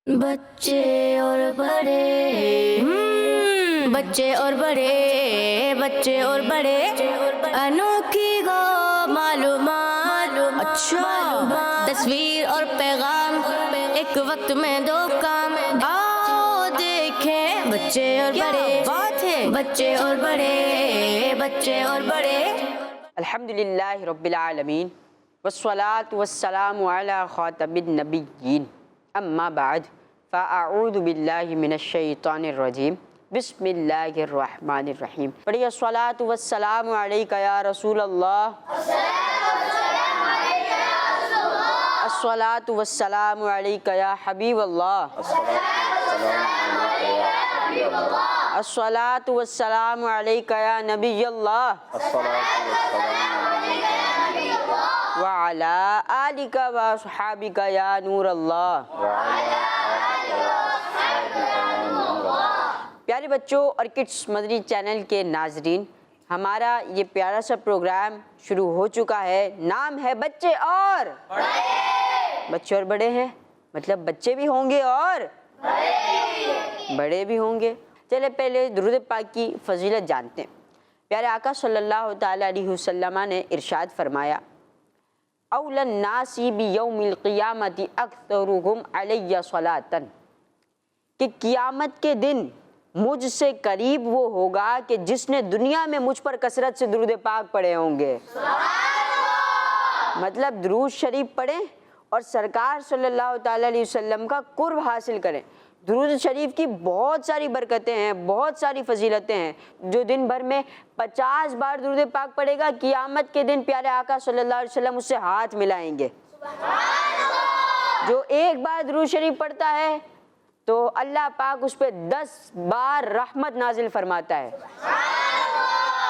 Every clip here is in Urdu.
بچے اور بڑے بچے اور بڑے بچے اور بڑے انوکھی گو معلومات اچھا تصویر اور پیغام ایک وقت میں دو کام آؤ دیکھیں بچے اور بڑے بات ہے بچے اور بڑے بچے اور بڑے الحمدللہ رب العالمین والصلاة والسلام علی خاتم النبیین اما بعد فاعوذ باللہ من الشیطان الرجیم بسم اللہ الرحمن الرحیم پڑھیے الصلاة والسلام علیکہ یا رسول اللہ الصلاة والسلام علیکہ یا حبیب اللہ الصلاة والسلام علیکہ یا نبی اللہ وعلی آلک و صحابک یا نور اللہ۔ پیارے بچوں اور کڈس مدنی چینل کے ناظرین، ہمارا یہ پیارا سا پروگرام شروع ہو چکا ہے، نام ہے بچے اور بچے اور بڑے ہیں، مطلب بچے بھی ہوں گے اور بڑے بھی ہوں گے۔ چلے پہلے درود پاک کی فضیلت جانتے ہیں۔ پیارے آقا صلی اللہ تعالیٰ علیہ وسلم نے ارشاد فرمایا، اولی الناس بیوم القیامت اکثرہم علی صلاۃ، کہ قیامت کے دن مجھ سے قریب وہ ہوگا کہ جس نے دنیا میں مجھ پر کثرت سے درود پاک پڑھے ہوں گے۔ مطلب درود شریف پڑھیں اور سرکار صلی اللہ تعالیٰ علیہ وسلم کا قرب حاصل کریں۔ درود شریف کی بہت ساری برکتیں ہیں، بہت ساری فضیلتیں ہیں۔ جو دن بھر میں 50 بار درود پاک پڑھے گا، قیامت کے دن پیارے آقا صلی اللہ علیہ وسلم اس سے ہاتھ ملائیں گے۔ جو ایک بار درود شریف پڑھتا ہے تو اللہ پاک اس پہ 10 بار رحمت نازل فرماتا ہے۔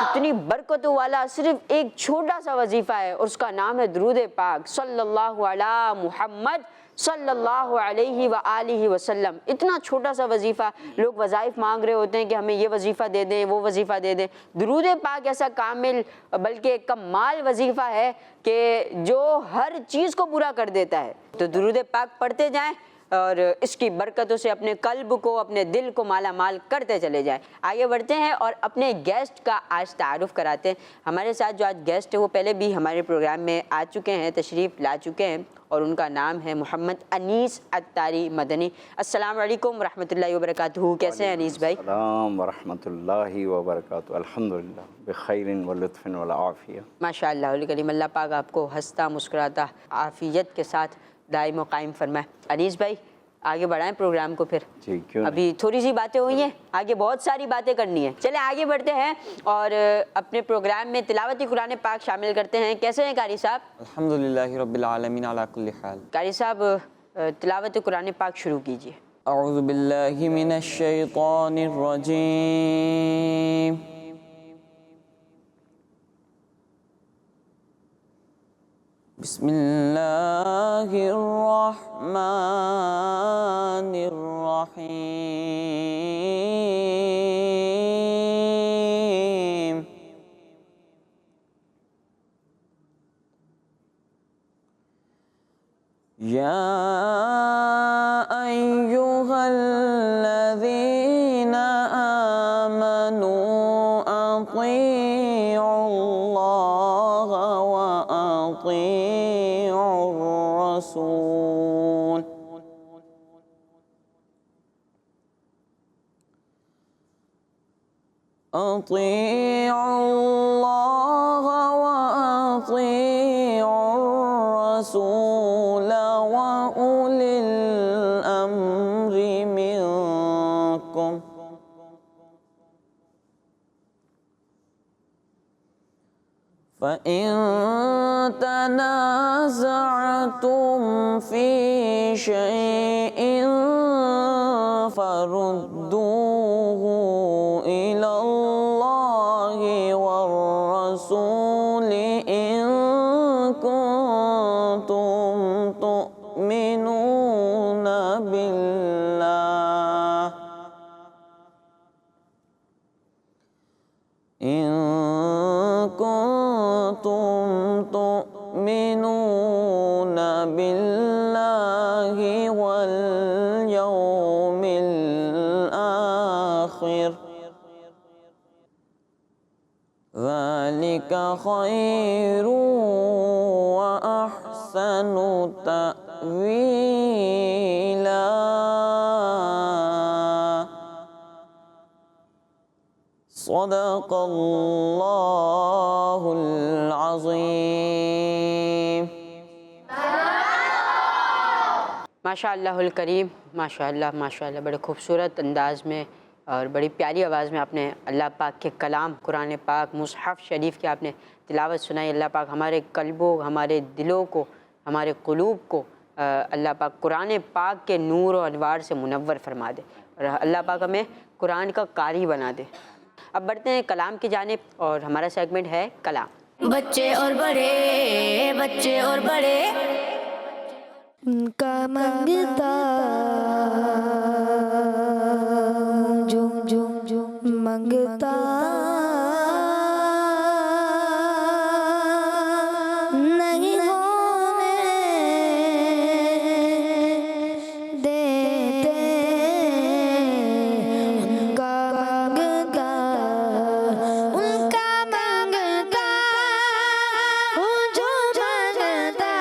اتنی برکتوں والا صرف ایک چھوٹا سا وظیفہ ہے اور اس کا نام ہے درود پاک صلی اللہ علی محمد صلی اللہ علیہ وآلہ وسلم۔ اتنا چھوٹا سا وظیفہ، لوگ وظائف مانگ رہے ہوتے ہیں کہ ہمیں یہ وظیفہ دے دیں، وہ وظیفہ دے دیں۔ درود پاک ایسا کامل بلکہ کمال وظیفہ ہے کہ جو ہر چیز کو پورا کر دیتا ہے۔ تو درود پاک پڑھتے جائیں اور اس کی برکتوں سے اپنے قلب کو، اپنے دل کو مالا مال کرتے چلے جائیں۔ آگے بڑھتے ہیں اور اپنے گیسٹ کا آج تعارف کراتے ہیں۔ ہمارے ساتھ جو آج گیسٹ ہے وہ پہلے بھی ہمارے پروگرام میں آ چکے ہیں، تشریف لا چکے ہیں، اور ان کا نام ہے محمد انیس عطاری مدنی۔ السلام علیکم ورحمۃ اللہ وبرکاتہ۔ کیسے ہیں انیس بھائی؟ السلام ورحمۃ اللہ وبرکاتہ۔ الحمدللہ بخیر و لطف و عافیہ۔ ماشاء اللہ الکریم، اللہ پاک آپ کو ہنستا مسکراتا عافیت کے ساتھ دائم و قائم فرمائے۔ انیس بھائی آگے بڑھائیں پروگرام کو پھر۔ جی کیوں نہیں؟ ابھی تھوڑی سی باتیں ہوئی ہیں، آگے بہت ساری باتیں کرنی ہیں۔ چلیں آگے بڑھتے ہیں اور اپنے پروگرام میں تلاوت قرآن پاک شامل کرتے ہیں۔ کیسے ہیں قاری صاحب؟ الحمدللہ رب العالمین علی کل حال۔ قاری صاحب تلاوت قرآن پاک شروع کیجیے۔ اعوذ باللہ من الشیطان الرجیم، بسم اللہ الرحمن الرحیم۔ یا ایہا الذین آمنوا اطیعوا اللہ واطیعوا الرسول، اطیعوا اللہ واطیعوا الرسول وأولی الأمر منکم، فإن تنازعتم في شيء فردوه إلى الله والرسول إن كنتم تؤمنون بالله إن كنتم تؤمنون بالله واليوم خير وأحسن تأويلا. صدق الله العظيم. ماشاء اللہ الکریم، ماشاء اللہ بڑے خوبصورت انداز میں اور بڑی پیاری آواز میں آپ نے اللہ پاک کے کلام قرآن پاک مصحف شریف کی آپ نے تلاوت سنائی. اللہ پاک ہمارے قلبوں، ہمارے دلوں کو، ہمارے قلوب کو اللہ پاک قرآن پاک کے نور و انوار سے منور فرما دے اور اللہ پاک ہمیں قرآن کا قاری بنا دے. اب بڑھتے ہیں کلام کی جانب اور ہمارا سیگمنٹ ہے کلام. بچے اور بڑے، بچے اور بڑے، ان کا منگتا جو منگتا نہیں ہونے دیتے، ان کا منگتا، ان کا منگتا جو منگتا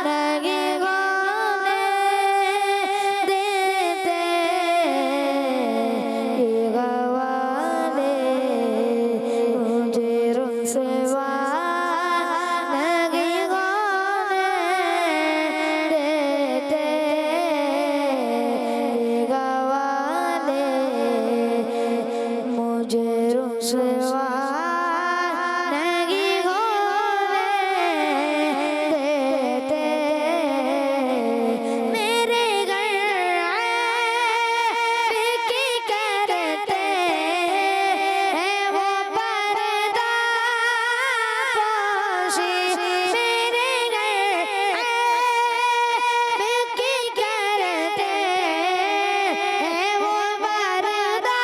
نہیں ہونے دیتے. یہ گوالے مجھے رسوا نہیں ہونے دیتے. یہ گوالے مجھے رسوا نہیں ہونے دیتے. میرے گھر کی کرتے ہیں وہ پردہ پوشی. میرے گھر کی کرتے ہیں وہ پردہ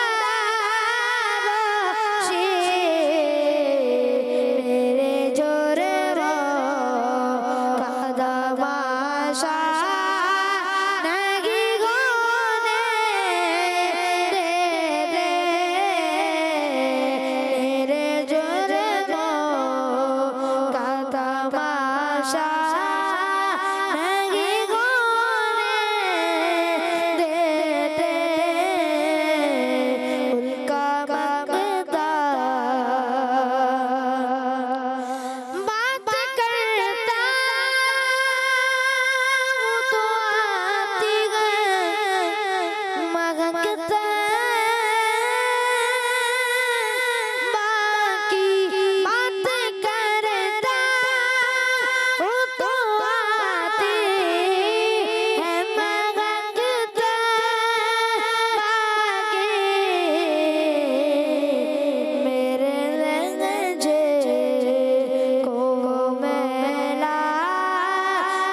پوشی. میرے جرموں کا تماشا نہیں ہونے دیتے. میرے جرموں کا تماشا نہیں ہونے دیتے. ان کا منگتا بات کرتا ہوں تو آتی ہے مہکتا. باقی بات کرتا ہوں تو آتی ہے مہکتا. باقی میرے لہجے کو میلا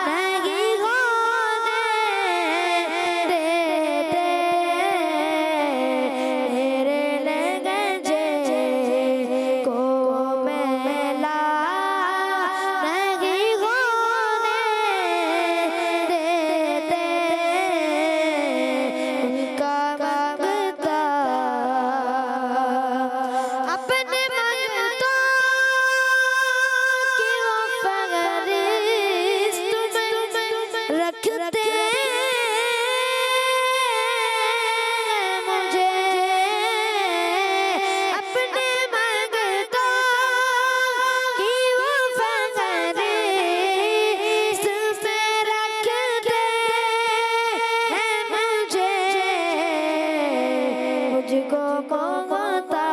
نہیں ہونے دیتے. میرے لہجے کو میلا نہیں ہونے دیتے. ان کا منگتا اپنے منگتوں کی وہ فہرست میں رکھتے مجھے. اپنے منگتوں کی وہ فہرست میں رکھتے ہیں مجھے. مجھ کو مانگتا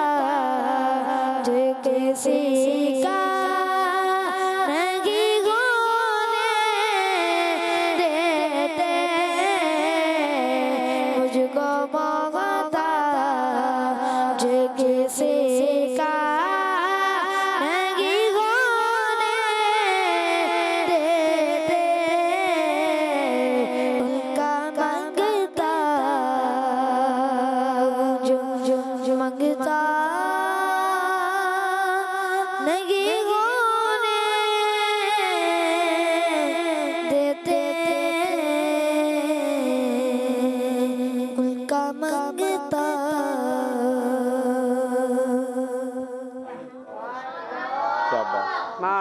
جو کسی کا نہیں ہونے دیتے. مجھ کو مانگتا جو کسی کا نہیں ہونے دیتے. ان کا منگتا جو منگتا نہیں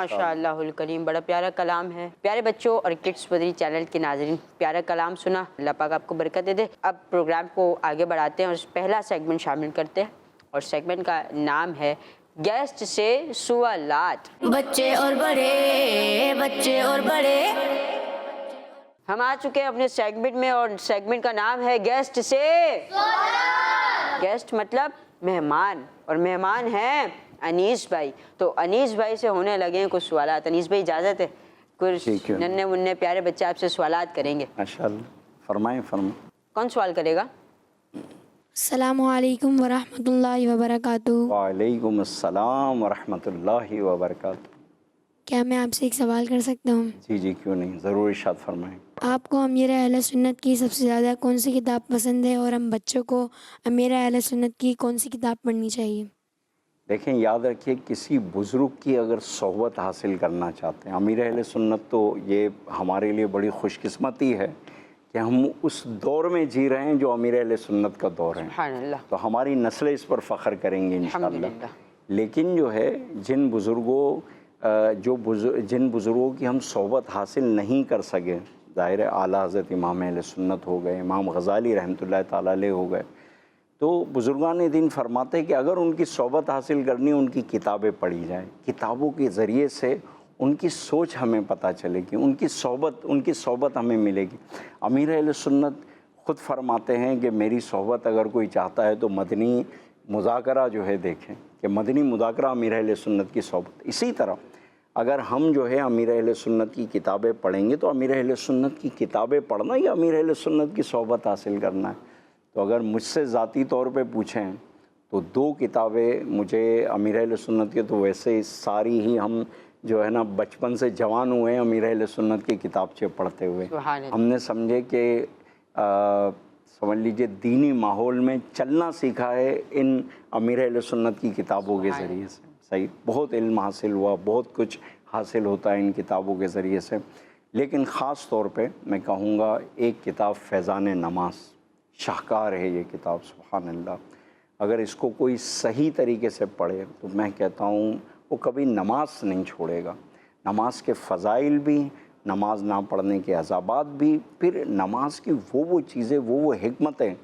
ماشاء اللہ الکریم، بڑا پیارا کلام ہے. پیارے بچوں اور کڈس بدری چینل کے ناظرین، پیارا کلام سنا، اللہ پاک آپ کو برکت دے دے. اب پروگرام کو آگے بڑھاتے ہیں اور پہلا سیگمنٹ شامل کرتے ہیں، اور سیگمنٹ کا نام ہے گیسٹ سے سوالات. بچے اور بڑے، بچے اور بڑے. ہم آ چکے ہیں اپنے سیگمنٹ میں، اور سیگمنٹ کا نام ہے گیسٹ سے سوالات. گیسٹ مطلب مہمان، اور مہمان ہیں انیس بھائی. تو انیس بھائی سے ہونے لگے ہیں کچھ سوالات. انیس بھائی اجازت ہے؟ کچھ ننھے منھے پیارے بچے آپ سے سوالات کریں گے. ماشاءاللہ، فرمائیں فرمائیں. کون سوال کرے گا؟ السلام علیکم ورحمۃ اللہ وبرکاتہ. وعلیکم السلام ورحمۃ اللہ وبرکاتہ. کیا میں آپ سے ایک سوال کر سکتا ہوں؟ جی جی کیوں نہیں، ضرور ارشاد فرمائیں. آپ کو امیر اہل سنت کی سب سے زیادہ کون سی کتاب پسند ہے، اور ہم بچوں کو امیر اہل سنت کی کون سی کتاب پڑھنی چاہیے؟ دیکھیں، یاد رکھیے، کسی بزرگ کی اگر صحبت حاصل کرنا چاہتے ہیں، امیر اہل سنت تو یہ ہمارے لیے بڑی خوش قسمتی ہے کہ ہم اس دور میں جی رہے ہیں جو امیر اہل سنت کا دور ہے. سبحان اللہ. تو ہماری نسلیں اس پر فخر کریں گی انشاءاللہ. الحمدللہ. لیکن جو ہے جن بزرگوں کی ہم صحبت حاصل نہیں کر سکے، ظاہر ہے اعلیٰ حضرت امام اہل سنت ہو گئے، امام غزالی رحمۃ اللہ تعالیٰ علیہ ہو گئے، تو بزرگان دین فرماتے ہیں کہ اگر ان کی صحبت حاصل کرنی، ان کی کتابیں پڑھی جائیں. کتابوں کے ذریعے سے ان کی سوچ ہمیں پتہ چلے گی، ان کی صحبت ہمیں ملے گی. امیر اہل سنت خود فرماتے ہیں کہ میری صحبت اگر کوئی چاہتا ہے تو مدنی مذاکرہ جو ہے دیکھیں، کہ مدنی مذاکرہ امیر اہل سنت کی صحبت. اسی طرح اگر ہم جو ہے امیر اہل سنت کی کتابیں پڑھیں گے تو امیر اہل سنت کی کتابیں پڑھنا یا امیر اہل سنت کی صحبت حاصل کرنا ہے. تو اگر مجھ سے ذاتی طور پہ پوچھیں تو 2 کتابیں مجھے امیر اہل سنت کے، تو ویسے ساری ہی ہم جو ہے نا بچپن سے جوان ہوئے ہیں امیر اہل سنت کی کتابچے پڑھتے ہوئے. ہم نے سمجھے کہ سمجھ لیجئے دینی ماحول میں چلنا سیکھا ہے ان امیر اہل سنت کی کتابوں کے ذریعے سے. صحیح، بہت علم حاصل ہوا، بہت کچھ حاصل ہوتا ہے ان کتابوں کے ذریعے سے. لیکن خاص طور پہ میں کہوں گا ایک کتاب فیضان نماز، شاہکار ہے یہ کتاب. سبحان اللہ. اگر اس کو کوئی صحیح طریقے سے پڑھے تو میں کہتا ہوں وہ کبھی نماز نہیں چھوڑے گا. نماز کے فضائل بھی، نماز نہ پڑھنے کے عذابات بھی، پھر نماز کی وہ چیزیں، وہ حکمتیں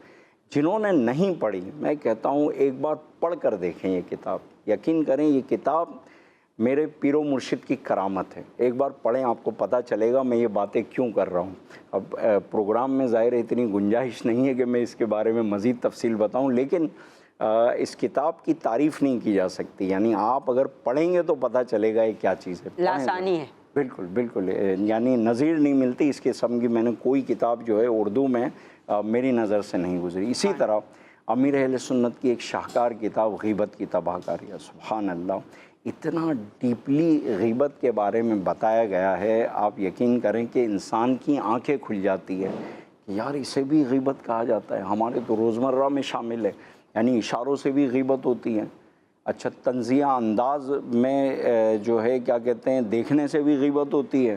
جنہوں نے نہیں پڑھی، میں کہتا ہوں ایک بار پڑھ کر دیکھیں یہ کتاب. یقین کریں یہ کتاب میرے پیر و مرشد کی کرامت ہے. ایک بار پڑھیں، آپ کو پتہ چلے گا میں یہ باتیں کیوں کر رہا ہوں. اب پروگرام میں ظاہر اتنی گنجائش نہیں ہے کہ میں اس کے بارے میں مزید تفصیل بتاؤں، لیکن اس کتاب کی تعریف نہیں کی جا سکتی. یعنی آپ اگر پڑھیں گے تو پتہ چلے گا یہ کیا چیز ہے. لاسانی ہے. بالکل بالکل، یعنی نظیر نہیں ملتی اس قسم کی. میں نے کوئی کتاب جو ہے اردو میں میری نظر سے نہیں گزری. اسی طرح امیر اہل سنت کی ایک شاہکار کتاب غیبت کی تباہ کاریاں. سبحان اللہ. اتنا ڈیپلی غیبت کے بارے میں بتایا گیا ہے، آپ یقین کریں کہ انسان کی آنکھیں کھل جاتی ہے کہ یار اسے بھی غیبت کہا جاتا ہے. ہمارے تو روزمرہ میں شامل ہے، یعنی اشاروں سے بھی غیبت ہوتی ہے. اچھا، تنزیہ انداز میں جو ہے کیا کہتے ہیں، دیکھنے سے بھی غیبت ہوتی ہے.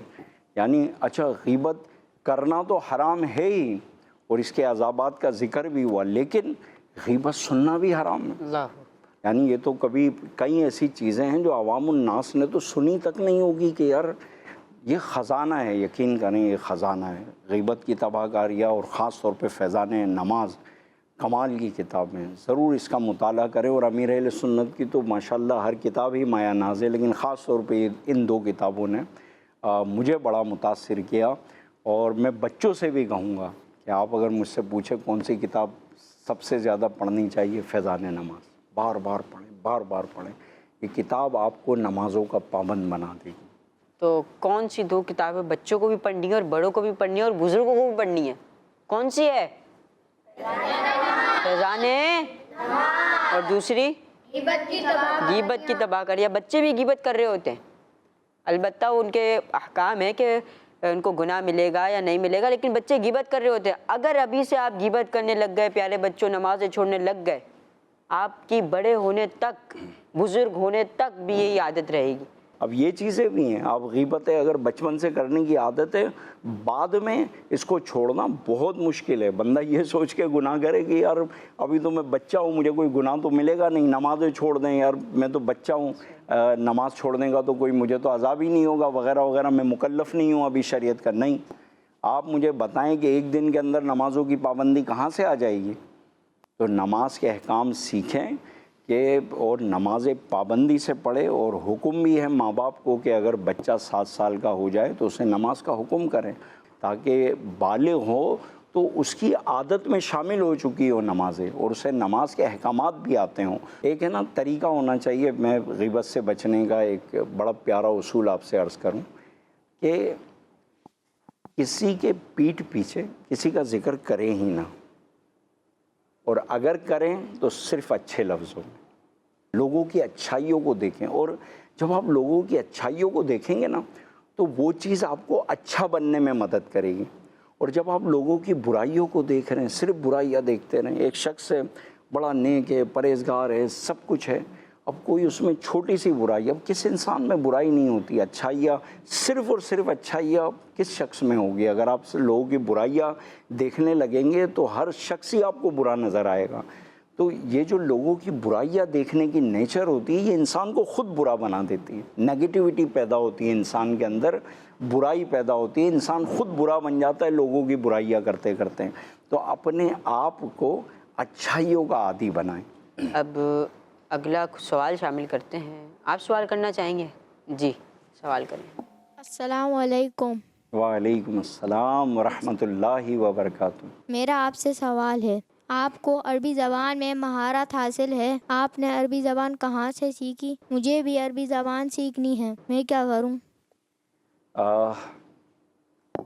یعنی اچھا، غیبت کرنا تو حرام ہے ہی اور اس کے عذابات کا ذکر بھی ہوا، لیکن غیبت سننا بھی حرام ہے. اللہ. یعنی یہ تو کبھی کئی ایسی چیزیں ہیں جو عوام الناس نے تو سنی تک نہیں ہوگی کہ یار یہ خزانہ ہے. یقین کریں یہ خزانہ ہے. غیبت کی تباہ کاریاں اور خاص طور پہ فیضان نماز کمال کی کتاب ہے. ضرور اس کا مطالعہ کریں. اور امیر اہل سنت کی تو ماشاءاللہ ہر کتاب ہی مایہ ناز ہے، لیکن خاص طور پہ ان 2 کتابوں نے مجھے بڑا متاثر کیا. اور میں بچوں سے بھی کہوں گا کہ آپ اگر مجھ سے پوچھیں کون سی کتاب سب سے زیادہ پڑھنی چاہیے، فیضان نماز. بار بار پڑھیں، بار بار پڑھیں. یہ کتاب آپ کو نمازوں کا پابند بنا دے گی. تو کون سی 2 کتابیں بچوں کو بھی پڑھنی ہے اور بڑوں کو بھی پڑھنی ہے اور بزرگوں کو بھی پڑھنی ہے؟ کون سی ہے؟ فیضان اور دوسری غیبت کی تباہ کاریاں. بچے بھی غیبت کر رہے ہوتے ہیں، البتہ ان کے احکام ہے کہ ان کو گناہ ملے گا یا نہیں ملے گا، لیکن بچے غیبت کر رہے ہوتے ہیں. اگر ابھی سے آپ غیبت کرنے لگ گئے پیارے بچوں، نمازیں چھوڑنے لگ گئے، آپ کی بڑے ہونے تک، بزرگ ہونے تک بھی یہی عادت رہے گی. اب یہ چیزیں بھی ہیں، آپ غیبتیں اگر بچپن سے کرنے کی عادت ہے، بعد میں اس کو چھوڑنا بہت مشکل ہے۔ بندہ یہ سوچ کے گناہ کرے کہ یار ابھی تو میں بچہ ہوں، مجھے کوئی گناہ تو ملے گا نہیں، نمازیں چھوڑ دیں، یار میں تو بچہ ہوں، نماز چھوڑنے کا تو کوئی مجھے تو عذاب ہی نہیں ہوگا وغیرہ وغیرہ، میں مکلف نہیں ہوں ابھی شریعت کا۔ نہیں، آپ مجھے بتائیں کہ ایک دن کے اندر نمازوں کی پابندی کہاں سے آ جائے گی؟ تو نماز کے احکام سیکھیں کہ اور نماز پابندی سے پڑھے، اور حکم بھی ہے ماں باپ کو کہ اگر بچہ 7 سال کا ہو جائے تو اسے نماز کا حکم کریں، تاکہ بالغ ہو تو اس کی عادت میں شامل ہو چکی ہو نمازیں، اور اسے نماز کے احکامات بھی آتے ہوں۔ ایک ہے نا طریقہ ہونا چاہیے، میں غیبت سے بچنے کا ایک بڑا پیارا اصول آپ سے عرض کروں کہ کسی کے پیٹھ پیچھے کسی کا ذکر کریں ہی نہ، اور اگر کریں تو صرف اچھے لفظوں میں، لوگوں کی اچھائیوں کو دیکھیں، اور جب آپ لوگوں کی اچھائیوں کو دیکھیں گے نا تو وہ چیز آپ کو اچھا بننے میں مدد کرے گی۔ اور جب آپ لوگوں کی برائیوں کو دیکھ رہے ہیں، صرف برائیاں دیکھتے رہیں، ایک شخص ہے بڑا نیک ہے، پرہیزگار ہے، سب کچھ ہے، اب کوئی اس میں چھوٹی سی برائی، اب کس انسان میں برائی نہیں ہوتی، اچھائیاں صرف اور صرف اچھائیاں کس شخص میں ہوگی؟ اگر آپ لوگوں کی برائیاں دیکھنے لگیں گے تو ہر شخص ہی آپ کو برا نظر آئے گا۔ تو یہ جو لوگوں کی برائیاں دیکھنے کی نیچر ہوتی ہے، یہ انسان کو خود برا بنا دیتی ہے، نیگیٹیوٹی پیدا ہوتی ہے انسان کے اندر، برائی پیدا ہوتی ہے، انسان خود برا بن جاتا ہے لوگوں کی برائیاں کرتے کرتے۔ تو اپنے آپ کو اچھائیوں کا عادی بنائیں۔ اب اگلا سوال شامل کرتے ہیں، آپ سوال کرنا چاہیں گے؟ جی سوال کریں۔ السلام علیکم، وعلیکم السلام ورحمۃ اللہ وبرکاتہ۔ میرا آپ سے سوال ہے، آپ کو عربی زبان میں مہارت حاصل ہے، آپ نے عربی زبان کہاں سے سیکھی؟ مجھے بھی عربی زبان سیکھنی ہے، میں کیا کروں؟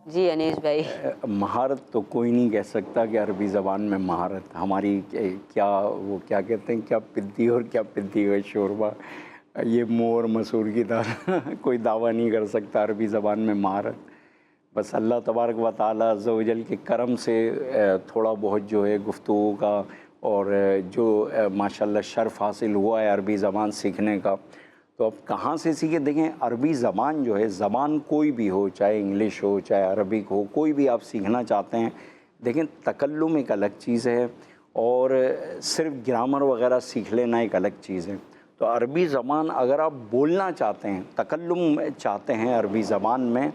جی انیس بھائی۔ مہارت تو کوئی نہیں کہہ سکتا کہ عربی زبان میں مہارت ہماری کیا، وہ کیا کہتے ہیں، کیا پدی اور کیا پدی ہوئے شوربہ، یہ منہ اور مسور کی طرح کوئی دعویٰ نہیں کر سکتا عربی زبان میں مہارت۔ بس اللہ تبارک و تعالیٰ عز و جل کے کرم سے تھوڑا بہت جو ہے گفتگو کا اور جو ماشاءاللہ شرف حاصل ہوا ہے عربی زبان سیکھنے کا۔ تو اب کہاں سے سیکھے؟ دیکھیں عربی زبان جو ہے، زبان کوئی بھی ہو، چاہے انگلش ہو چاہے عربک ہو، کوئی بھی آپ سیکھنا چاہتے ہیں، دیکھیں تکلم ایک الگ چیز ہے اور صرف گرامر وغیرہ سیکھ لینا ایک الگ چیز ہے۔ تو عربی زبان اگر آپ بولنا چاہتے ہیں، تکلم چاہتے ہیں عربی زبان میں،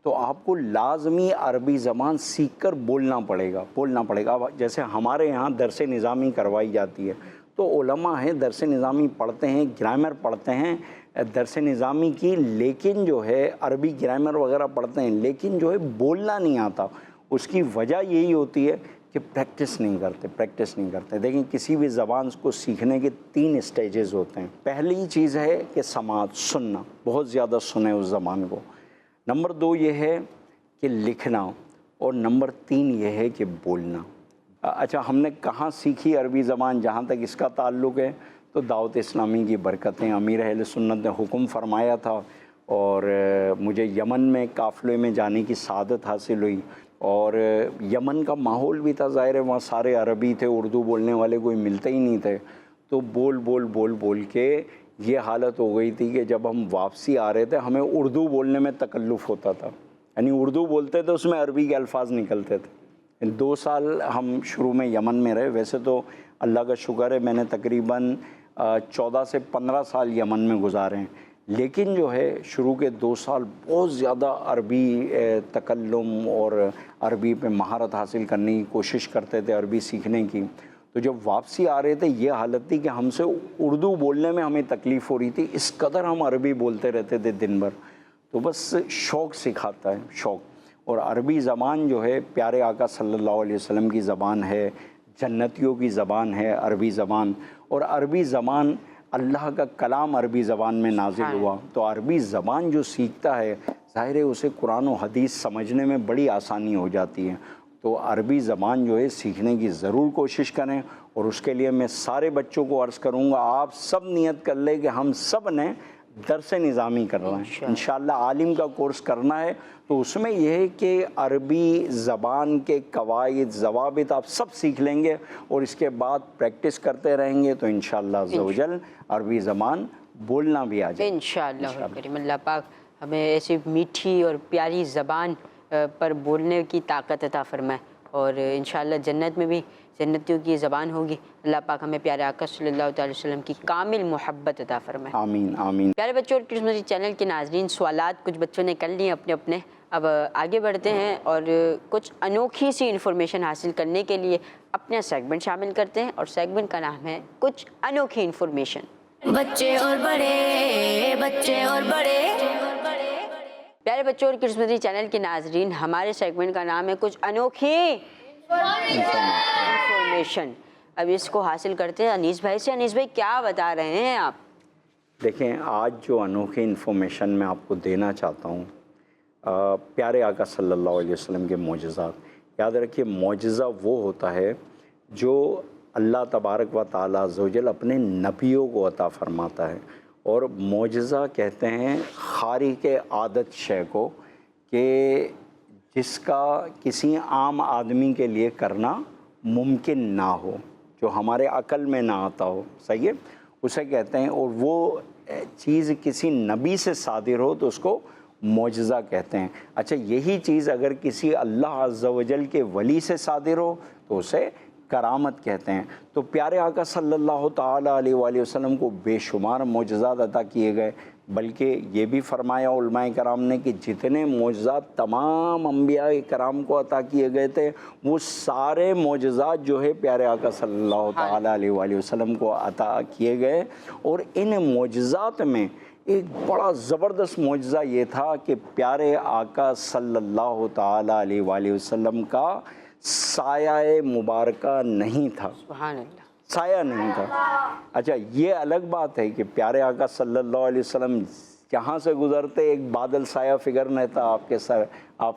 تو آپ کو لازمی عربی زبان سیکھ کر بولنا پڑے گا۔ جیسے ہمارے یہاں درس نظامی کروائی جاتی ہے، تو علماء ہیں درس نظامی پڑھتے ہیں، گرامر پڑھتے ہیں درس نظامی کی، لیکن جو ہے عربی گرامر وغیرہ پڑھتے ہیں، لیکن جو ہے بولنا نہیں آتا۔ اس کی وجہ یہی ہوتی ہے کہ پریکٹس نہیں کرتے۔ دیکھیں کسی بھی زبان کو سیکھنے کے 3 اسٹیجز ہوتے ہیں۔ پہلی چیز ہے کہ سماعت، سننا، بہت زیادہ سنیں اس زبان کو۔ نمبر 2 یہ ہے کہ لکھنا، اور نمبر 3 یہ ہے کہ بولنا۔ اچھا ہم نے کہاں سیکھی عربی زبان؟ جہاں تک اس کا تعلق ہے تو دعوت اسلامی کی برکتیں، امیر اہل سنت نے حکم فرمایا تھا، اور مجھے یمن میں قافلے میں جانے کی سعادت حاصل ہوئی، اور یمن کا ماحول بھی تھا، ظاہر ہے وہاں سارے عربی تھے، اردو بولنے والے کوئی ملتے ہی نہیں تھے، تو بول کے یہ حالت ہو گئی تھی کہ جب ہم واپسی آ رہے تھے ہمیں اردو بولنے میں تکلف ہوتا تھا، یعنی اردو بولتے تھے اس میں عربی کے الفاظ نکلتے تھے۔ 2 سال ہم شروع میں یمن میں رہے، ویسے تو اللہ کا شکر ہے میں نے تقریباً 14 سے 15 سال یمن میں گزارے ہیں، لیکن جو ہے شروع کے 2 سال بہت زیادہ عربی تکلم اور عربی پہ مہارت حاصل کرنے کی کوشش کرتے تھے، عربی سیکھنے کی۔ تو جب واپسی آ رہے تھے یہ حالت تھی کہ ہم سے اردو بولنے میں ہمیں تکلیف ہو رہی تھی، اس قدر ہم عربی بولتے رہتے تھے دن بھر۔ تو بس شوق سکھاتا ہے، شوق۔ اور عربی زبان جو ہے پیارے آقا صلی اللہ علیہ وسلم کی زبان ہے، جنتیوں کی زبان ہے عربی زبان، اور عربی زبان اللہ کا کلام عربی زبان میں نازل ہوا۔ تو عربی زبان جو سیکھتا ہے ظاہر ہے اسے قرآن و حدیث سمجھنے میں بڑی آسانی ہو جاتی ہے۔ تو عربی زبان جو ہے سیکھنے کی ضرور کوشش کریں، اور اس کے لیے میں سارے بچوں کو عرض کروں گا آپ سب نیت کر لیں کہ ہم سب نے درس نظامی کرنا ہے، انشاءاللہ عالم کا کورس کرنا ہے، تو اس میں یہ ہے کہ عربی زبان کے قواعد ضوابط آپ سب سیکھ لیں گے، اور اس کے بعد پریکٹس کرتے رہیں گے تو انشاءاللہ عز و جل عربی زبان بولنا بھی آ جائے انشاءاللہ کریم اللہ پاک ہمیں ایسی میٹھی اور پیاری زبان پر بولنے کی طاقت عطا فرمائے، اور انشاءاللہ جنت میں بھی جنتیوں کی زبان ہوگی۔ اللہ پاک ہمیں پیارے آقا صلی اللہ تعالی وسلم کی کامل محبت عطا فرمائے، آمین آمین۔ پیارے بچوں اور کرسمس چینل کے ناظرین، سوالات کچھ بچوں نے کر لیے اپنے اپنے، اب آگے بڑھتے ہیں اور کچھ انوکھی سی انفارمیشن حاصل کرنے کے لیے اپنا سیگمنٹ شامل کرتے ہیں، اور سیگمنٹ کا نام ہے کچھ انوکھی انفارمیشن۔ بچے اور بڑے، بچے اور بڑے، پیارے بچوں اور کرسمس چینل کے ناظرین، ہمارے سیگمنٹ کا نام ہے کچھ انوکھی انفارمیشن۔ اب اس کو حاصل کرتے ہیں انیس بھائی سے۔ انیس بھائی کیا بتا رہے ہیں آپ؟ دیکھیں آج جو انوکھی انفارمیشن میں آپ کو دینا چاہتا ہوں، پیارے آقا صلی اللہ علیہ وسلم کے معجزات۔ یاد رکھیے معجزہ وہ ہوتا ہے جو اللہ تبارک و تعالیٰ عز و جل اپنے نبیوں کو عطا فرماتا ہے، اور معجزہ کہتے ہیں خارق عادت شے کو کہ جس کا کسی عام آدمی کے لیے کرنا ممکن نہ ہو، جو ہمارے عقل میں نہ آتا ہو، صحیح ہے، اسے کہتے ہیں۔ اور وہ چیز کسی نبی سے صادر ہو تو اس کو معجزہ کہتے ہیں۔ اچھا یہی چیز اگر کسی اللہ عز و جل کے ولی سے صادر ہو تو اسے کرامت کہتے ہیں۔ تو پیارے آقا صلی اللہ تعالیٰ علیہ وآلہ وسلم کو بے شمار معجزات عطا کیے گئے، بلکہ یہ بھی فرمایا علماء کرام نے کہ جتنے معجزات تمام انبیاء کرام کو عطا کیے گئے تھے، وہ سارے معجزات جو ہے پیارے آقا صلی اللہ تعالیٰ علیہ وآلہ وسلم کو عطا کیے گئے۔ اور ان معجزات میں ایک بڑا زبردست معجزہ یہ تھا کہ پیارے آقا صلی اللہ تعالیٰ علیہ وآلہ وسلم کا سایہ مبارکہ نہیں تھا، سبحان اللہ، سایہ نہیں تھا۔ اچھا یہ الگ بات ہے کہ پیارے آقا صلی اللہ علیہ وسلم جہاں سے گزرتے ایک بادل سایہ فگر رہتا آپ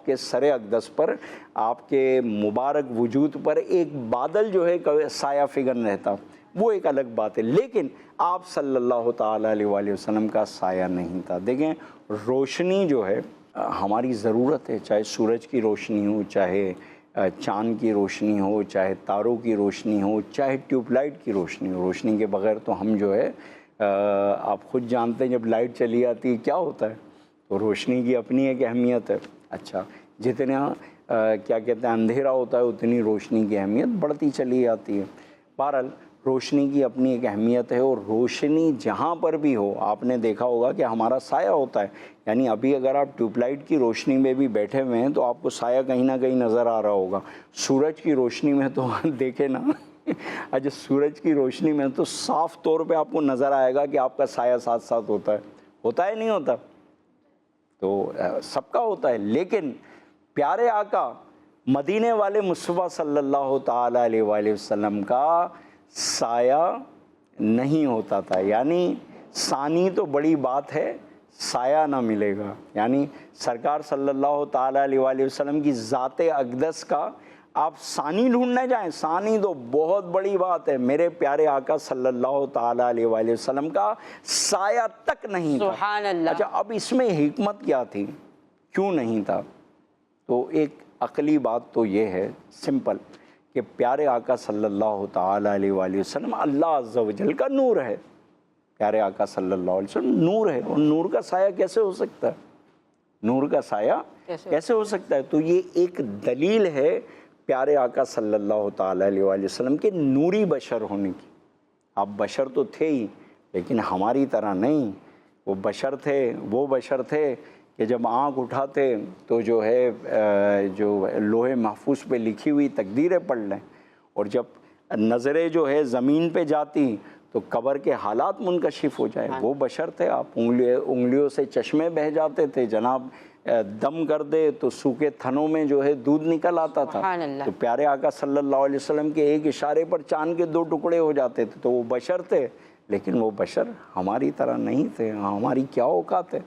کے سر اقدس پر، آپ کے مبارک وجود پر ایک بادل جو ہے سایہ فگر رہتا، وہ ایک الگ بات ہے، لیکن آپ صلی اللہ تعالیٰ علیہ وآلہ وسلم کا سایہ نہیں تھا۔ دیکھیں روشنی جو ہے ہماری ضرورت ہے، چاہے سورج کی روشنی ہو، چاہے چاند کی روشنی ہو، چاہے تاروں کی روشنی ہو، چاہے ٹیوب لائٹ کی روشنی ہو۔ روشنی کے بغیر تو ہم جو ہے آپ خود جانتے ہیں جب لائٹ چلی آتی ہے کیا ہوتا ہے، تو روشنی کی اپنی ایک اہمیت ہے۔ اچھا جتنا کیا کہتے ہیں اندھیرا ہوتا ہے اتنی روشنی کی اہمیت بڑھتی چلی جاتی ہے۔ بہرحال روشنی کی اپنی ایک اہمیت ہے، اور روشنی جہاں پر بھی ہو، آپ نے دیکھا ہوگا کہ ہمارا سایہ ہوتا ہے، یعنی ابھی اگر آپ ٹیوب لائٹ کی روشنی میں بھی بیٹھے ہوئے ہیں تو آپ کو سایہ کہیں نہ کہیں نظر آ رہا ہوگا۔ سورج کی روشنی میں تو دیکھیں نا، اچھا سورج کی روشنی میں تو صاف طور پہ آپ کو نظر آئے گا کہ آپ کا سایہ ساتھ ساتھ ہوتا ہے نہیں ہوتا، تو سب کا ہوتا ہے۔ لیکن پیارے آقا مدینے والے مصطفیٰ صلی اللہ تعالیٰ علیہ وآلہ وسلم کا سایہ نہیں ہوتا تھا، یعنی ثانی تو بڑی بات ہے، سایہ نہ ملے گا، یعنی سرکار صلی اللہ تعالیٰ علیہ وآلہ وسلم کی ذات اقدس کا آپ ثانی ڈھونڈنے جائیں، ثانی تو بہت بڑی بات ہے، میرے پیارے آقا صلی اللہ تعالیٰ علیہ وآلہ وسلم کا سایہ تک نہیں تھا۔ سبحان اللہ۔ اچھا اب اس میں حکمت کیا تھی، کیوں نہیں تھا؟ تو ایک عقلی بات تو یہ ہے سمپل کہ پیارے آقا صلی اللہ تعالیٰ علیہ وآلہ وسلم اللہ عز و جل کا نور ہے، پیارے آقا صلی اللہ علیہ وسلم نور ہے، اور نور کا سایہ کیسے ہو سکتا ہے؟ نور کا سایہ کیسے ہو سکتا ہے؟ تو یہ ایک دلیل ہے پیارے آقا صلی اللہ تعالیٰ علیہ وآلہ وسلم کے نوری بشر ہونے کی۔ آپ بشر تو تھے ہی، لیکن ہماری طرح نہیں، وہ بشر تھے کہ جب آنکھ اٹھاتے تو جو ہے جو لوح محفوظ پہ لکھی ہوئی تقدیریں پڑھ لیں، اور جب نظریں جو ہے زمین پہ جاتی تو قبر کے حالات منکشف ہو جائے، وہ بشر تھے۔ آپ انگلیوں سے چشمے بہہ جاتے تھے، جناب دم کر دے تو سوکھے تھنوں میں جو ہے دودھ نکل آتا تھا، تو پیارے آقا صلی اللہ علیہ وسلم کے ایک اشارے پر چاند کے 2 ٹکڑے ہو جاتے تھے، تو وہ بشر تھے، لیکن وہ بشر ہماری طرح نہیں تھے، ہماری کیا اوقات ہے،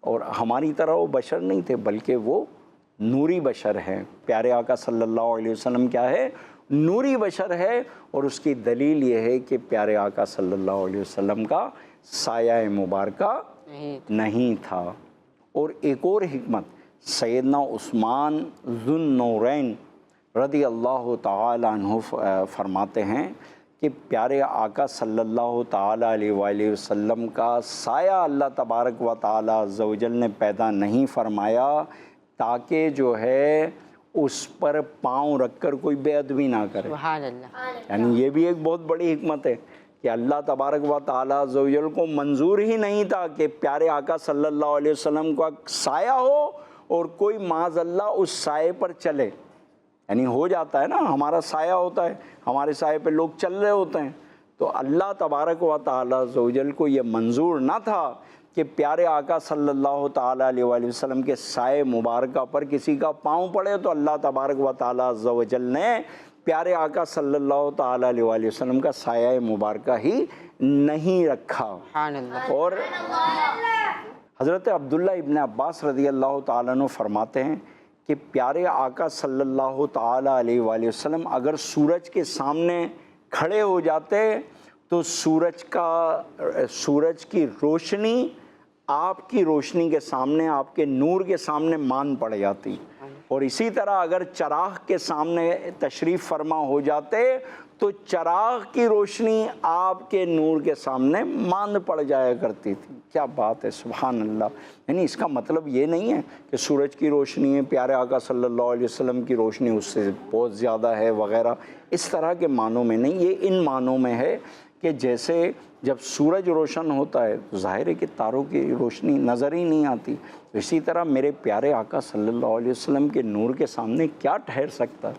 اور ہماری طرح وہ بشر نہیں تھے، بلکہ وہ نوری بشر ہیں۔ پیارے آقا صلی اللہ علیہ وسلم کیا ہے؟ نوری بشر ہے، اور اس کی دلیل یہ ہے کہ پیارے آقا صلی اللہ علیہ وسلم کا سایہ مبارکہ نہیں تھا۔ اور ایک اور حکمت، سیدنا عثمان ذو النورین رضی اللہ تعالیٰ عنہ فرماتے ہیں کہ پیارے آقا صلی اللہ تعالیٰ علیہ وآلہ وسلم کا سایہ اللہ تبارک و تعالیٰ عز و جل نے پیدا نہیں فرمایا تاکہ جو ہے اس پر پاؤں رکھ کر کوئی بے ادبی نہ کرے. سبحان اللہ. یعنی یہ بھی ایک بہت بڑی حکمت ہے کہ اللہ تبارک و تعالیٰ عز و جل کو منظور ہی نہیں تھا کہ پیارے آقا صلی اللہ علیہ وسلم کا سایہ ہو اور کوئی معاذ اللہ اس سائے پر چلے. یعنی ہو جاتا ہے نا، ہمارا سایہ ہوتا ہے، ہمارے سائے پہ لوگ چل رہے ہوتے ہیں، تو اللہ تبارک و تعالیٰ عز و جل کو یہ منظور نہ تھا کہ پیارے آقا صلی اللہ تعالیٰ علیہ وآلہ وسلم کے سائے مبارکہ پر کسی کا پاؤں پڑے. تو اللہ تبارک و تعالیٰ عز و جل نے پیارے آقا صلی اللہ تعالیٰ علیہ وآلہ وسلم کا سایہ مبارکہ ہی نہیں رکھا. سبحان اللہ. اور حضرت عبداللہ ابن عباس رضی اللہ تعالیٰ عنہ فرماتے ہیں کہ پیارے آقا صلی اللہ تعالیٰ علیہ وآلہ وسلم اگر سورج کے سامنے کھڑے ہو جاتے تو سورج کی روشنی آپ کی روشنی کے سامنے، آپ کے نور کے سامنے مان پڑ جاتی. اور اسی طرح اگر چراغ کے سامنے تشریف فرما ہو جاتے تو چراغ کی روشنی آپ کے نور کے سامنے ماند پڑ جایا کرتی تھی. کیا بات ہے، سبحان اللہ. یعنی اس کا مطلب یہ نہیں ہے کہ سورج کی روشنی ہے، پیارے آقا صلی اللہ علیہ وسلم کی روشنی اس سے بہت زیادہ ہے وغیرہ، اس طرح کے معنوں میں نہیں. یہ ان معنوں میں ہے کہ جیسے جب سورج روشن ہوتا ہے تو ظاہر ہے کہ تاروں کی روشنی نظر ہی نہیں آتی. اسی طرح میرے پیارے آقا صلی اللہ علیہ وسلم کے نور کے سامنے کیا ٹھہر سکتا ہے.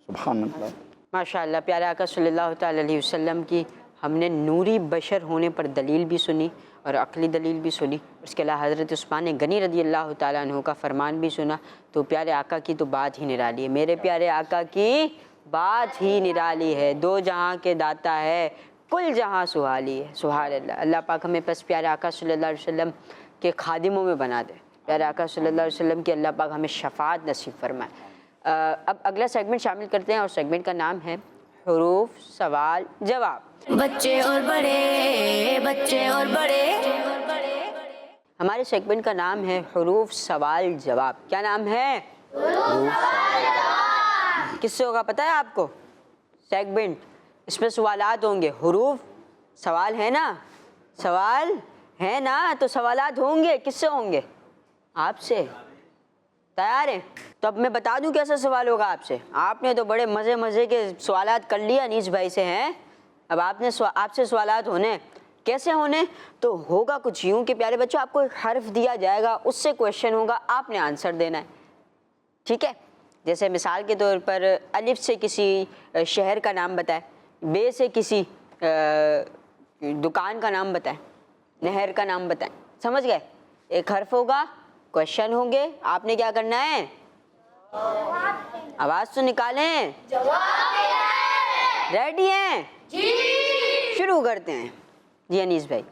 سبحان اللہ. ماشاء اللہ. پیارے آقا صلی اللہ تعالیٰ علیہ وسلم کی ہم نے نوری بشر ہونے پر دلیل بھی سنی اور عقلی دلیل بھی سنی. اس کے علاوہ حضرت عثمان غنی رضی اللہ تعالیٰ عنہ کا فرمان بھی سنا. تو پیارے آقا کی تو بات ہی نرالی ہے. میرے پیارے آقا کی بات ہی نرالی ہے. دو جہاں کے داتا ہے، کل جہاں سہالی ہے. سبحان اللہ. اللہ پاک ہمیں پس پیارے آقا صلی اللہ علیہ وسلم کے خادموں میں بنا دے. پیارے آقا صلی اللہ علیہ وسلم کی اللہ پاک ہمیں شفاعت نصیب فرمائے. اب اگلا سیگمنٹ شامل کرتے ہیں اور سیگمنٹ کا نام ہے حروف سوال جواب. بچے اور بڑے، بچے اور بڑے. ہمارے سیگمنٹ کا نام ہے حروف سوال جواب. کیا نام ہے؟ کس سے ہوگا پتہ ہے آپ کو؟ سیگمنٹ. اس میں سوالات ہوں گے. حروف سوال ہے نا، سوال ہے نا، تو سوالات ہوں گے. کس سے ہوں گے؟ آپ سے. تیار ہیں؟ تو اب میں بتا دوں کیسا سوال ہوگا آپ سے. آپ نے تو بڑے مزے کے سوالات کر لیا انیس بھائی سے ہیں. اب آپ سے سوالات ہونے. کیسے ہونے؟ تو ہوگا کچھ یوں کہ پیارے بچوں آپ کو ایک حرف دیا جائے گا، اس سے کویشچن ہوگا، آپ نے آنسر دینا ہے. ٹھیک ہے؟ جیسے مثال کے طور پر الف سے کسی شہر کا نام بتائے، بے سے کسی دکان کا نام بتائیں، نہر کا نام بتائیں. سمجھ گئے؟ ایک حرف ہوگا، کویشچن ہوں گے، آپ نے کیا کرنا ہے؟ آواز تو نکالیں. ریڈی ہیں؟ جی. شروع کرتے ہیں. جی انیس بھائی.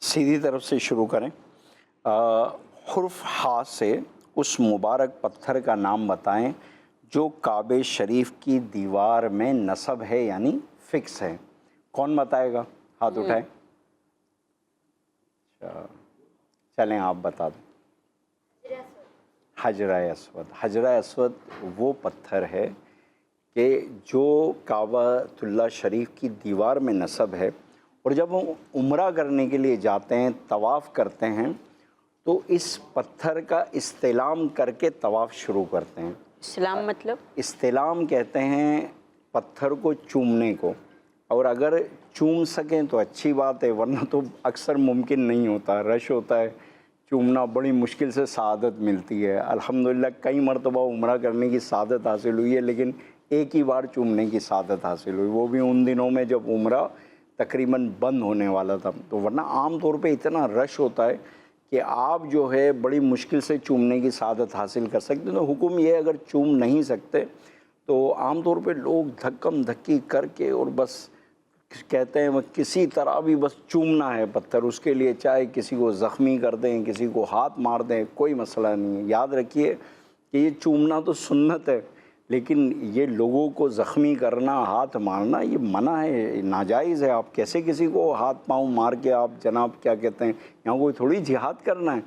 سیدھی طرف سے شروع کریں. حرف ہا سے اس مبارک پتھر کا نام بتائیں جو کعبہ شریف کی دیوار میں نصب ہے یعنی فکس ہے. کون بتائے گا؟ ہاتھ اٹھائیں. چلیں آپ بتا دیں. حجرہ اسود. حجرہ اسود وہ پتھر ہے کہ جو کعبۃ اللہ شریف کی دیوار میں نصب ہے، اور جب ہم عمرہ کرنے کے لیے جاتے ہیں، طواف کرتے ہیں، تو اس پتھر کا استلام کر کے طواف شروع کرتے ہیں. اسلام مطلب؟ استلام کہتے ہیں پتھر کو چومنے کو، اور اگر چوم سکیں تو اچھی بات ہے، ورنہ تو اکثر ممکن نہیں ہوتا. رش ہوتا ہے، چومنا بڑی مشکل سے سعادت ملتی ہے. الحمدللہ کئی مرتبہ عمرہ کرنے کی سعادت حاصل ہوئی ہے، لیکن ایک ہی بار چومنے کی سعادت حاصل ہوئی، وہ بھی ان دنوں میں جب عمرہ تقریباً بند ہونے والا تھا. تو ورنہ عام طور پہ اتنا رش ہوتا ہے کہ آپ جو ہے بڑی مشکل سے چومنے کی سعادت حاصل کر سکتے. تو حکم یہ ہے اگر چوم نہیں سکتے تو عام طور پہ لوگ دھکم دھکی کر کے اور بس کہتے ہیں وہ کسی طرح بھی بس چومنا ہے پتھر. اس کے لیے چاہے کسی کو زخمی کر دیں، کسی کو ہاتھ مار دیں، کوئی مسئلہ نہیں ہے. یاد رکھیے کہ یہ چومنا تو سنت ہے، لیکن یہ لوگوں کو زخمی کرنا، ہاتھ مارنا یہ منع ہے، ناجائز ہے. آپ کیسے کسی کو ہاتھ پاؤں مار کے آپ جناب کیا کہتے ہیں، یہاں کوئی تھوڑی جہاد کرنا ہے.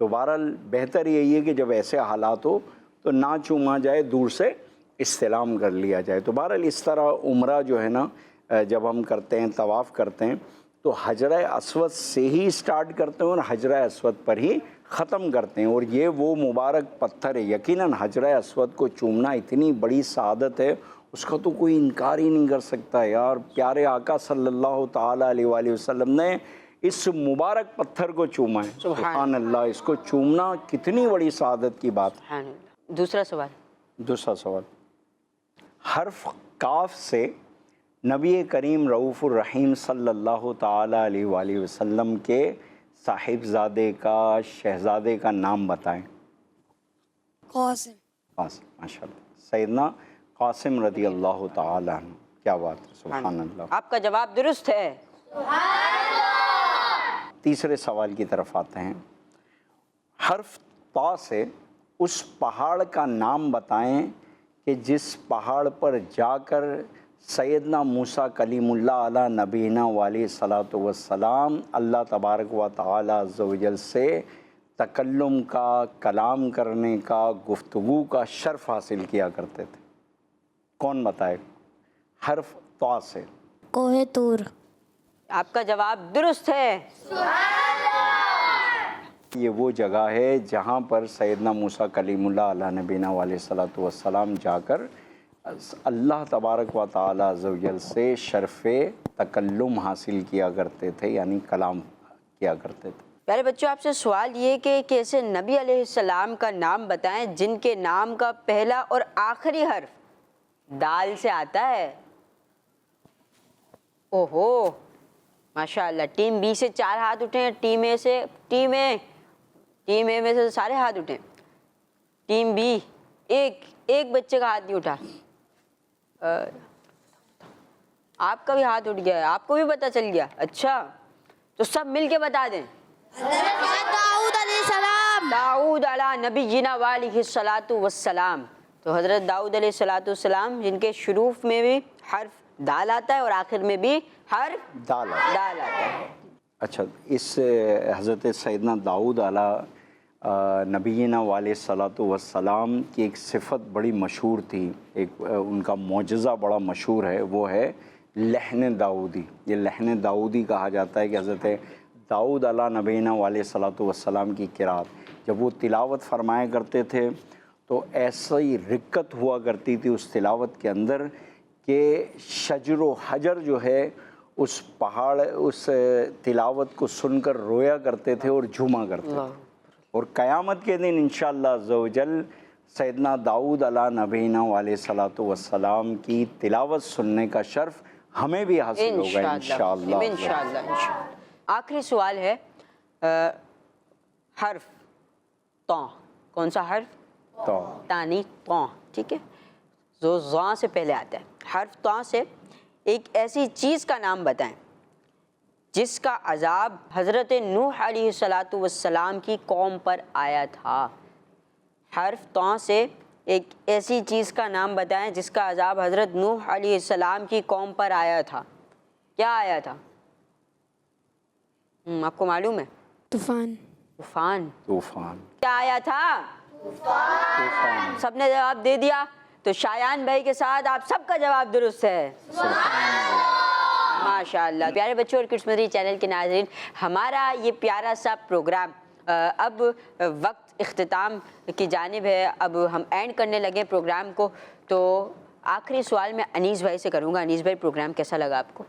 تو بہرحال بہتر یہی ہے کہ جب ایسے حالات ہو تو نہ چوما جائے، دور سے استلام کر لیا جائے. تو بہرحال اس طرح عمرہ جو ہے نا جب ہم کرتے ہیں طواف کرتے ہیں تو حجرہ اسود سے ہی سٹارٹ کرتے ہیں اور حجرہ اسود پر ہی ختم کرتے ہیں، اور یہ وہ مبارک پتھر ہے۔ یقیناً حجرہ اسود کو چومنا اتنی بڑی سعادت ہے، اس کا تو کوئی انکار ہی نہیں کر سکتا یار۔ پیارے آقا صلی اللہ تعالیٰ علیہ وآلہ وسلم نے اس مبارک پتھر کو چوما ہے، سبحان اللہ۔ اس کو چومنا کتنی بڑی سعادت کی بات۔ سبحان اللہ۔ دوسرا سوال، دوسرا سوال، حرف کاف سے نبی کریم رؤوف الرحیم صلی اللہ تعالیٰ علیہ وآلہ وسلم کے صاحبزادے کا، شہزادے کا نام بتائیں۔ قاسم۔ قاسم، ماشاء اللہ، سیدنا قاسم رضی اللہ تعالیٰ عنہ۔ کیا بات ہے، سبحان اللہ۔ آپ کا جواب درست ہے۔ تیسرے سوال کی طرف آتے ہیں۔ حرف طا سے اس پہاڑ کا نام بتائیں کہ جس پہاڑ پر جا کر سیدنا موسیٰ کلیم اللہ علیہ نبینا علیہ الصلاۃ والسلام اللہ تبارک و تعالی عز و جل سے تکلم کا، کلام کرنے کا، گفتگو کا شرف حاصل کیا کرتے تھے۔ کون بتائے؟ حرف طا سے۔ کوہ طور۔ آپ کا جواب درست ہے۔ یہ وہ جگہ ہے جہاں پر سیدنا موسیٰ کلیم اللہ علیہ نبینا علیہ الصلاۃ والسلام جا کر اللہ تبارک و تعالی عز و جل سے شرف تکلم حاصل کیا کرتے تھے، یعنی کلام کیا کرتے تھے۔ پیارے بچوں، آپ سے سوال یہ کہ کیسے نبی علیہ السلام کا نام بتائیں جن کے نام کا پہلا اور آخری حرف دال سے آتا ہے؟ اوہو، ماشاء اللہ۔ ٹیم بی سے 4 ہاتھ اٹھیں، ٹیم اے میں سے سارے ہاتھ اٹھیں۔ ٹیم بی ایک بچے کا ہاتھ نہیں اٹھا۔ آپ کا بھی ہاتھ اٹھ گیا ہے، آپ کو بھی پتہ چل گیا؟ اچھا، تو سب مل کے بتا دیں۔ داؤد علیہ السلام۔ داؤد علیہ نبینا علیہ الصلاۃ والسلام۔ تو حضرت داؤد علیہ الصلاۃ والسلام، جن کے شروع میں بھی حرف دال آتا ہے اور آخر میں بھی حرف دال آتا ہے۔ اچھا، اس حضرت سیدنا داؤد علیہ نبینا علیہ الصلاۃ والسلام کی ایک صفت بڑی مشہور تھی، ایک ان کا معجزہ بڑا مشہور ہے، وہ ہے لحن داؤدی۔ یہ لحن داؤدی کہا جاتا ہے کہ حضرت داؤد علیہ نبینا علیہ الصلاۃ والسلام کی قرات جب وہ تلاوت فرمایا کرتے تھے تو ایسی رکت ہوا کرتی تھی اس تلاوت کے اندر کہ شجر و حجر جو ہے اس پہاڑ، اس تلاوت کو سن کر رویا کرتے تھے اور جھوما کرتے تھے۔ اور قیامت کے دن انشاءاللہ عز و جل سیدنا داؤد علیہ نبینا علیہ الصلاۃ والسلام کی تلاوت سننے کا شرف ہمیں بھی حاصل ہوگا انشاءاللہ۔ آخری سوال ہے، حرف طا، کون سا حرف؟ تانی طا، ٹھیک ہے، جو ضا سے پہلے آتا ہے۔ حرف طا سے ایک ایسی چیز کا نام بتائیں جس کا عذاب حضرت نوح علیہ الصلاۃ والسلام کی قوم پر آیا تھا۔ حرف طا سے ایک ایسی چیز کا نام بتائیں جس کا عذاب حضرت نوح علیہ السلام کی قوم پر آیا تھا۔ کیا آیا تھا؟ آپ کو معلوم ہے؟ طوفان۔ طوفان۔ کیا آیا تھا؟ طوفان۔ سب نے جواب دے دیا، تو شایان بھائی کے ساتھ آپ سب کا جواب درست ہے۔ ماشاء اللہ۔ پیارے بچوں اور کڈس مدنی چینل کے ناظرین، ہمارا یہ پیارا سا پروگرام اب وقت اختتام کی جانب ہے، اب ہم اینڈ کرنے لگے پروگرام کو۔ تو آخری سوال میں انیس بھائی سے کروں گا۔ انیس بھائی، پروگرام کیسا لگا آپ کو؟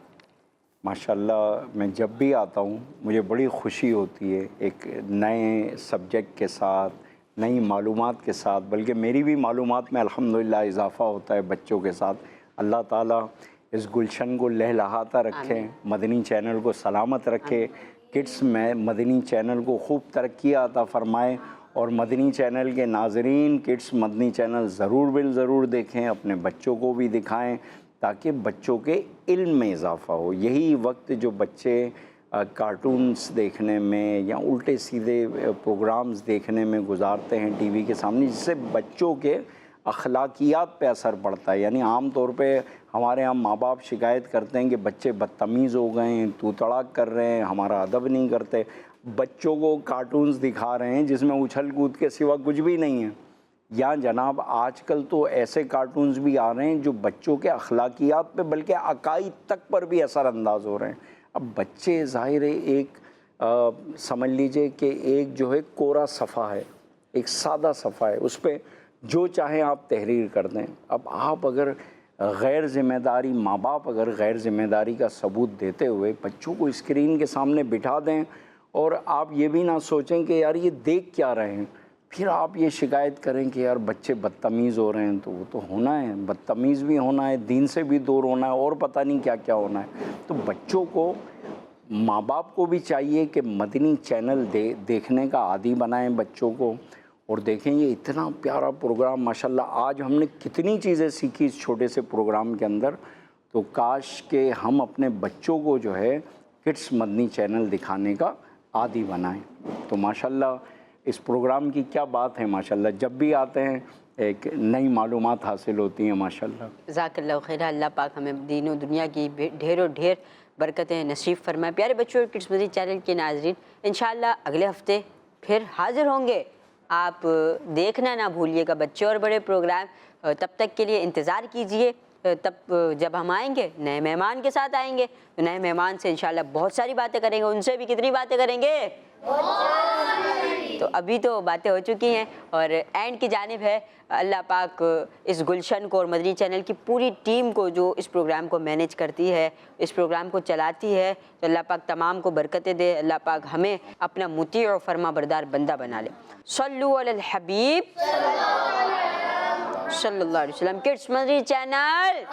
ماشاءاللہ، میں جب بھی آتا ہوں مجھے بڑی خوشی ہوتی ہے، ایک نئے سبجیکٹ کے ساتھ، نئی معلومات کے ساتھ، بلکہ میری بھی معلومات میں الحمدللہ اضافہ ہوتا ہے بچوں کے ساتھ۔ اللہ تعالیٰ اس گلشن کو لہلہاتا رکھے، مدنی چینل کو سلامت رکھے، کڈس میں مدنی چینل کو خوب ترقی عطا فرمائے، اور مدنی چینل کے ناظرین کڈس مدنی چینل ضرور دیکھیں، اپنے بچوں کو بھی دکھائیں تاکہ بچوں کے علم میں اضافہ ہو۔ یہی وقت جو بچے کارٹونز دیکھنے میں یا الٹے سیدھے پروگرامز دیکھنے میں گزارتے ہیں ٹی وی کے سامنے، جس سے بچوں کے اخلاقیات پہ اثر پڑتا ہے۔ یعنی عام طور پہ ہمارے یہاں ماں باپ شکایت کرتے ہیں کہ بچے بدتمیز ہو گئے ہیں، تو تڑاک کر رہے ہیں، ہمارا ادب نہیں کرتے۔ بچوں کو کارٹونز دکھا رہے ہیں جس میں اچھل کود کے سوا کچھ بھی نہیں ہے، یا جناب آج کل تو ایسے کارٹونز بھی آ رہے ہیں جو بچوں کے اخلاقیات پہ بلکہ عقائد تک پر بھی اثر انداز ہو رہے ہیں. اب بچے ظاہر ہے ایک سمجھ لیجئے کہ ایک جو ہے کوڑا صفحہ ہے، ایک سادہ صفحہ ہے، اس پہ جو چاہیں آپ تحریر کر دیں. اب آپ اگر غیر ذمہ داری، ماں باپ اگر غیر ذمہ داری کا ثبوت دیتے ہوئے بچوں کو اسکرین کے سامنے بٹھا دیں اور آپ یہ بھی نہ سوچیں کہ یار یہ دیکھ کیا رہے ہیں، پھر آپ یہ شکایت کریں کہ یار بچے بدتمیز ہو رہے ہیں، تو وہ تو ہونا ہے، بدتمیز بھی ہونا ہے، دین سے بھی دور ہونا ہے، اور پتہ نہیں کیا کیا ہونا ہے. تو بچوں کو، ماں باپ کو بھی چاہیے کہ مدنی چینل دیکھنے کا عادی بنائیں بچوں کو. اور دیکھیں یہ اتنا پیارا پروگرام ماشاءاللہ، آج ہم نے کتنی چیزیں سیکھی اس چھوٹے سے پروگرام کے اندر. تو کاش کہ ہم اپنے بچوں کو جو ہے کڈس مدنی چینل دکھانے کا عادی بنائیں. تو ماشاءاللہ اس پروگرام کی کیا بات ہے، ماشاءاللہ جب بھی آتے ہیں ایک نئی معلومات حاصل ہوتی ہیں ماشاءاللہ. جزاک اللہ خیر. اللہ پاک ہمیں دین و دنیا کی ڈھیر برکتیں نصیب فرمائے. پیارے بچوں اور کڈس مدنی چینل کے ناظرین، انشاءاللہ اگلے ہفتے پھر حاضر ہوں گے. آپ دیکھنا نہ بھولیے گا بچے اور بڑے پروگرام. تب تک کے لیے انتظار کیجئے، تب جب ہم آئیں گے نئے مہمان کے ساتھ آئیں گے، تو نئے مہمان سے انشاءاللہ بہت ساری باتیں کریں گے. ان سے بھی کتنی باتیں کریں گے؟ تو ابھی تو باتیں ہو چکی ہیں. اور اینڈ کی جانب ہے اللہ پاک اس گلشن کو اور مدنی چینل کی پوری ٹیم کو جو اس پروگرام کو مینیج کرتی ہے، اس پروگرام کو چلاتی ہے، تو اللہ پاک تمام کو برکتیں دے. اللہ پاک ہمیں اپنا مطیع و فرما بردار بندہ بنا لے. صلو علی الحبیب صلی اللہ علیہ وسلم. کڈس مدنی چینل،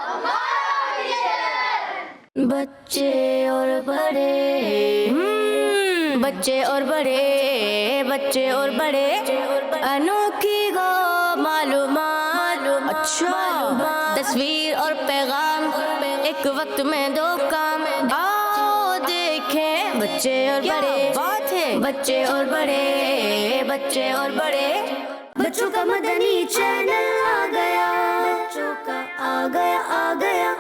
بچے اور بڑے، بچے اور بڑے، بچے اور بڑے، انوکھی گو معلومات. اچھا، تصویر اور پیغام ایک وقت میں دو کام. آؤ دیکھیں بچے اور بڑے، بات ہے بچے اور بڑے، بچے اور بڑے. بچوں کا مدنی چینل آ گیا، بچوں کا آ گیا.